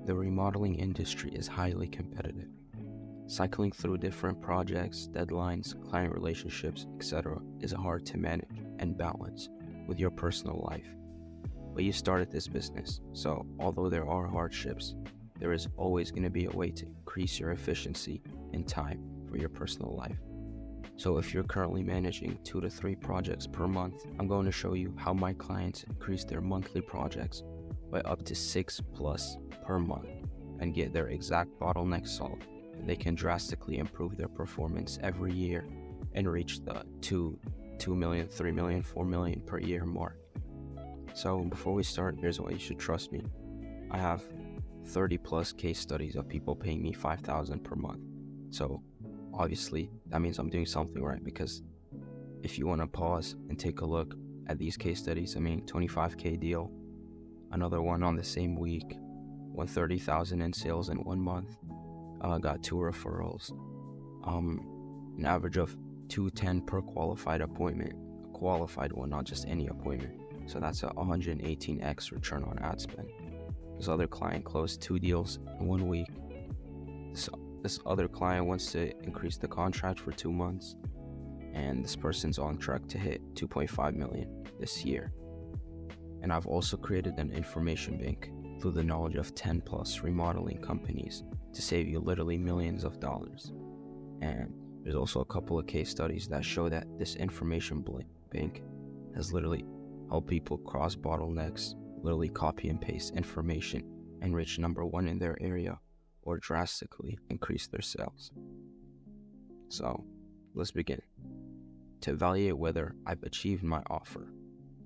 The remodeling industry is highly competitive. Cycling through different projects, deadlines, client relationships, etc. is hard to manage and balance with your personal life. But you started this business, so although there are hardships, there is always going to be a way to increase your efficiency and time for your personal life. So if you're currently managing 2 to 3 projects per month, I'm going to show you how my clients increase their monthly projects by up to 6+ per month and get their exact bottleneck solved. They can drastically improve their performance every year and reach the 2 million, 3 million, 4 million per year mark. So before we start, here's why you should trust me. I have 30+ case studies of people paying me $5,000 per month. So obviously that means I'm doing something right, because if you want to pause and take a look at these case studies, 25K deal, another one on the same week, $130,000 in sales in 1 month. Got 2 referrals, an average of 210 per qualified appointment, a qualified one, not just any appointment. So that's a 118x return on ad spend. This other client closed 2 deals in 1 week. This other client wants to increase the contract for 2 months, and this person's on track to hit 2.5 million this year. And I've also created an information bank through the knowledge of 10+ remodeling companies to save you literally millions of dollars. And there's also a couple of case studies that show that this information bank has literally helped people cross bottlenecks, literally copy and paste information and reach number 1 in their area or drastically increase their sales. So let's begin. To evaluate whether I've achieved my offer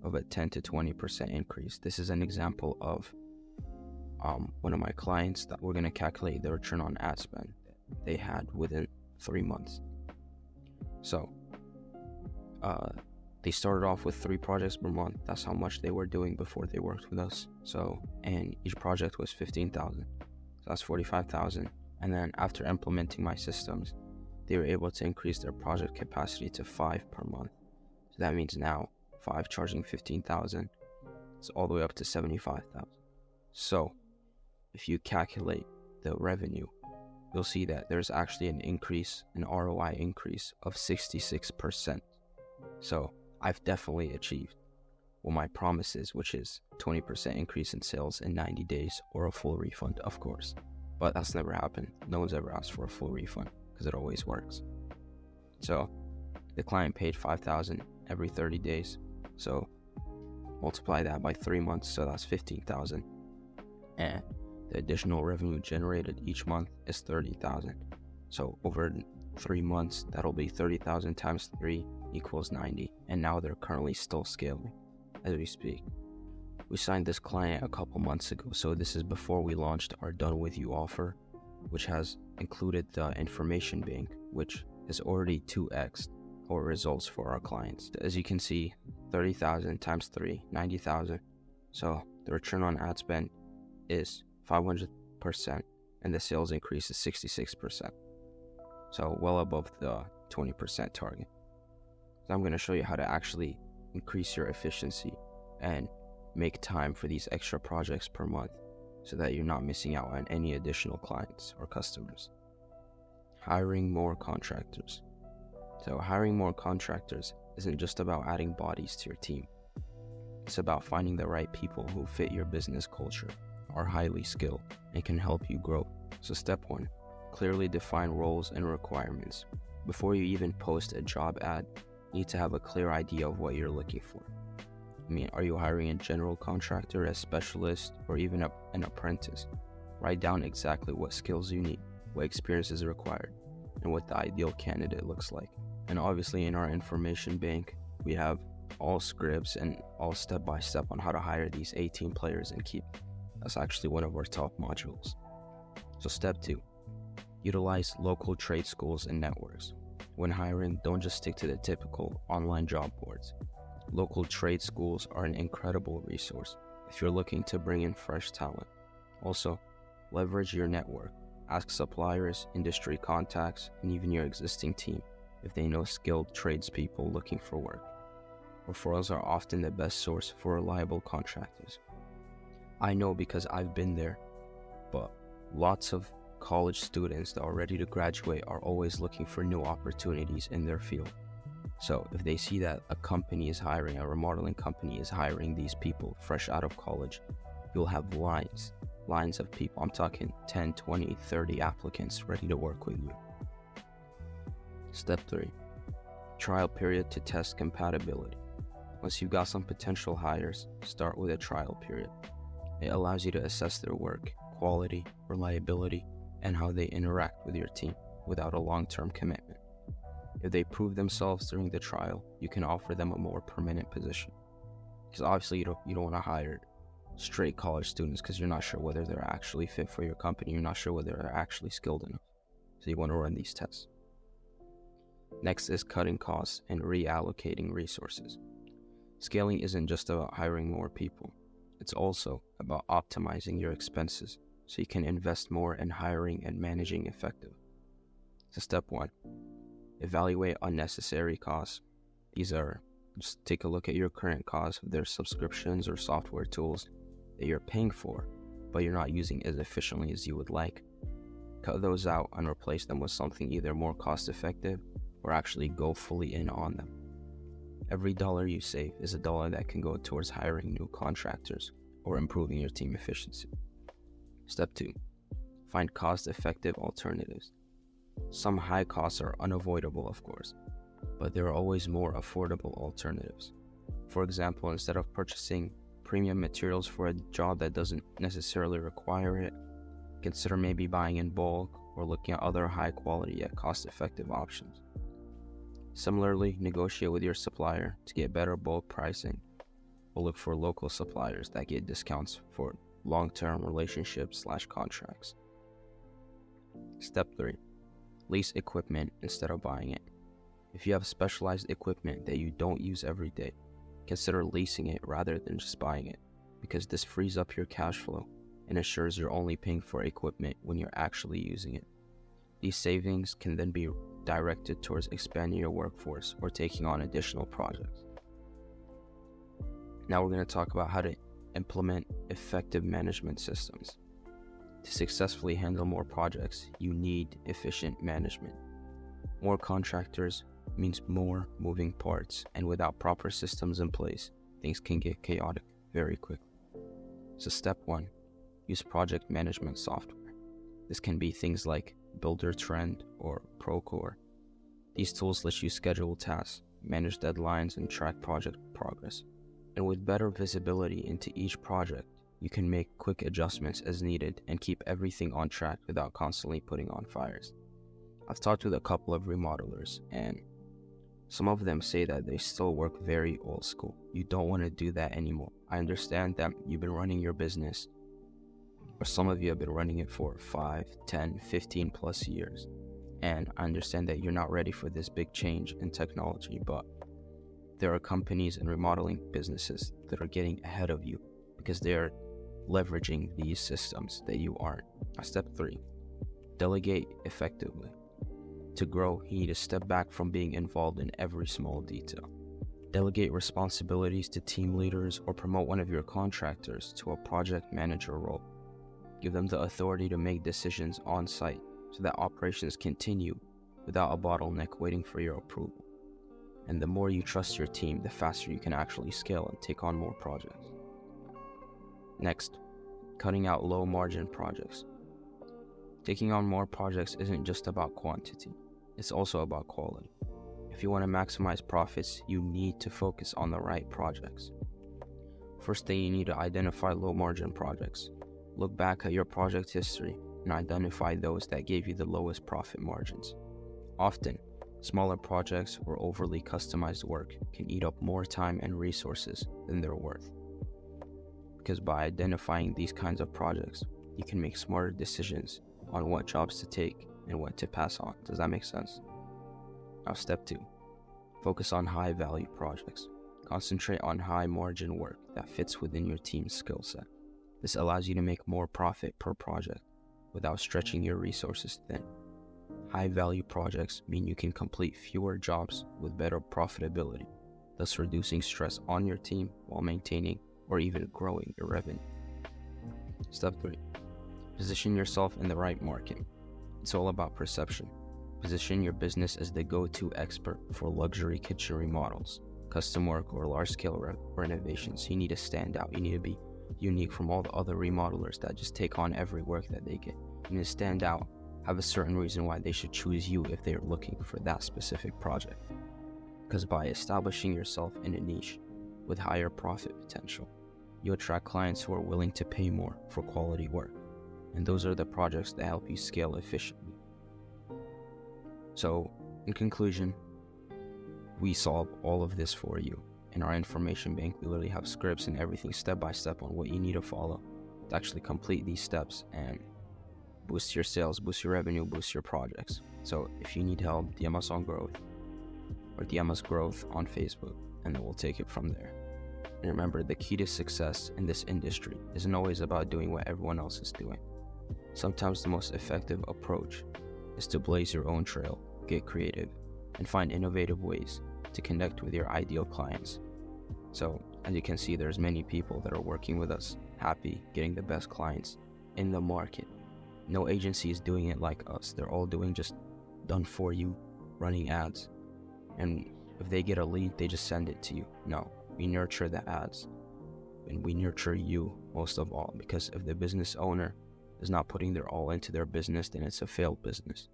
of a 10 to 20% increase, this is an example of one of my clients that we're going to calculate the return on ad spend that they had within 3 months. So they started off with 3 projects per month. That's how much they were doing before they worked with us. So, and each project was $15,000. So that's $45,000. And then after implementing my systems, they were able to increase their project capacity to 5 per month. So that means now 5 charging $15,000. It's all the way up to $75,000. So if you calculate the revenue, you'll see that there's actually an ROI increase of 66%. So I've definitely achieved what my promise is, which is 20% increase in sales in 90 days or a full refund, of course. But that's never happened. No one's ever asked for a full refund because it always works. So the client paid $5,000 every 30 days. So multiply that by 3 months, so that's $15,000. And the additional revenue generated each month is $30,000. So over 3 months, that'll be $30,000 times 3 equals 90. And now they're currently still scaling as we speak. We signed this client a couple months ago, so this is before we launched our Done With You offer, which has included the information bank, which is already 2x our results for our clients. As you can see, 30,000 times 3, 90,000. So the return on ad spend is 500%, and the sales increase is 66%. So well above the 20% target. So I'm going to show you how to actually increase your efficiency and make time for these extra projects per month so that you're not missing out on any additional clients or customers. Hiring more contractors. So hiring more contractors isn't just about adding bodies to your team. It's about finding the right people who fit your business culture, are highly skilled, and can help you grow. So step 1, clearly define roles and requirements. Before you even post a job ad, you need to have a clear idea of what you're looking for. Are you hiring a general contractor, a specialist, or even an apprentice? Write down exactly what skills you need, what experience is required, and what the ideal candidate looks like. And obviously in our information bank, we have all scripts and all step-by-step on how to hire these 18 players and keep. That's actually one of our top modules. So step 2, utilize local trade schools and networks. When hiring, don't just stick to the typical online job boards. Local trade schools are an incredible resource if you're looking to bring in fresh talent. Also, leverage your network. Ask suppliers, industry contacts, and even your existing team if they know skilled tradespeople looking for work. Referrals are often the best source for reliable contractors. I know because I've been there, but Lots of college students that are ready to graduate are always looking for new opportunities in their field. So if they see that a company is hiring, a remodeling company is hiring these people fresh out of college, you'll have lines of people. I'm talking 10, 20, 30 applicants ready to work with you. Step 3, trial period to test compatibility. Once you've got some potential hires, start with a trial period. It allows you to assess their work, quality, reliability, and how they interact with your team without a long-term commitment. If they prove themselves during the trial, you can offer them a more permanent position. Because obviously you don't want to hire straight college students because you're not sure whether they're actually fit for your company. You're not sure whether they're actually skilled enough. So you want to run these tests. Next is cutting costs and reallocating resources. Scaling isn't just about hiring more people. It's also about optimizing your expenses so you can invest more in hiring and managing effectively. So step 1, evaluate unnecessary costs. These are, just take a look at your current costs of their subscriptions or software tools that you're paying for, but you're not using as efficiently as you would like. Cut those out and replace them with something either more cost effective or actually go fully in on them. Every dollar you save is a dollar that can go towards hiring new contractors or improving your team efficiency. Step 2, find cost-effective alternatives. Some high costs are unavoidable, of course, but there are always more affordable alternatives. For example, instead of purchasing premium materials for a job that doesn't necessarily require it, consider maybe buying in bulk or looking at other high-quality yet cost-effective options. Similarly, negotiate with your supplier to get better bulk pricing, or look for local suppliers that get discounts for long-term relationships/contracts. Step 3, lease equipment instead of buying it. If you have specialized equipment that you don't use every day, consider leasing it rather than just buying it, because this frees up your cash flow and ensures you're only paying for equipment when you're actually using it. These savings can then be directed towards expanding your workforce or taking on additional projects. Now we're going to talk about how to implement effective management systems. To successfully handle more projects, you need efficient management. More contractors means more moving parts, and without proper systems in place, things can get chaotic very quickly. So step 1, use project management software. This can be things like Builder-Trend or Procore. These tools let you schedule tasks, manage deadlines, and track project progress. And with better visibility into each project, you can make quick adjustments as needed and keep everything on track without constantly putting on fires. I've talked with a couple of remodelers, and some of them say that they still work very old school. You don't want to do that anymore. I understand that you've been running your business, or some of you have been running it for 5, 10, 15 plus years. And I understand that you're not ready for this big change in technology, but there are companies and remodeling businesses that are getting ahead of you because they're leveraging these systems that you aren't. Step 3, delegate effectively. To grow, you need to step back from being involved in every small detail. Delegate responsibilities to team leaders or promote one of your contractors to a project manager role. Give them the authority to make decisions on site so that operations continue without a bottleneck waiting for your approval. And the more you trust your team, the faster you can actually scale and take on more projects. Next, cutting out low margin projects. Taking on more projects isn't just about quantity, it's also about quality. If you want to maximize profits, you need to focus on the right projects. First thing, you need to identify low margin projects. Look back at your project history and identify those that gave you the lowest profit margins. Often, smaller projects or overly customized work can eat up more time and resources than they're worth. Because by identifying these kinds of projects, you can make smarter decisions on what jobs to take and what to pass on. Does that make sense? Now, step 2, focus on high value projects. Concentrate on high margin work that fits within your team's skill set. This allows you to make more profit per project without stretching your resources thin. High value projects mean you can complete fewer jobs with better profitability, thus reducing stress on your team while maintaining or even growing your revenue. Step 3, Position yourself in the right market. It's all about perception. Position your business as the go-to expert for luxury kitchen remodels, custom work, or large-scale renovations. You need to stand out. You need to be unique from all the other remodelers that just take on every work that they get. You need to stand out, have a certain reason why they should choose you if they're looking for that specific project. Because by establishing yourself in a niche with higher profit potential, you attract clients who are willing to pay more for quality work. And those are the projects that help you scale efficiently. So, in conclusion, we solve all of this for you. In our information bank, we literally have scripts and everything step by step on what you need to follow to actually complete these steps and boost your sales, boost your revenue, boost your projects. So if you need help, DM us on Growth or DM us Growth on Facebook, and then we'll take it from there. And remember, the key to success in this industry isn't always about doing what everyone else is doing. Sometimes the most effective approach is to blaze your own trail, get creative, and find innovative ways to connect with your ideal clients. So, as you can see, there's many people that are working with us, happy, getting the best clients in the market. No agency is doing it like us. They're all doing just done for you, running ads. And if they get a lead, they just send it to you. No, we nurture the ads. And we nurture you most of all, because if the business owner is not putting their all into their business, then it's a failed business.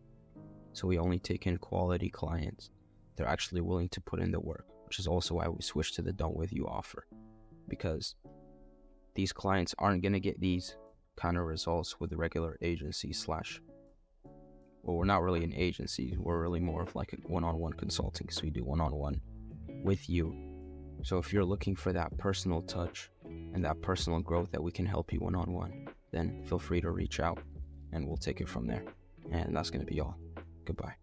So we only take in quality clients. They're actually willing to put in the work, which is also why we switched to the Done With You offer. Because these clients aren't going to get these kind of results with the regular agency well, we're not really an agency. We're really more of like a one-on-one consulting. So we do one-on-one with you. So if you're looking for that personal touch and that personal growth that we can help you one-on-one, then feel free to reach out and we'll take it from there. And that's going to be all. Goodbye.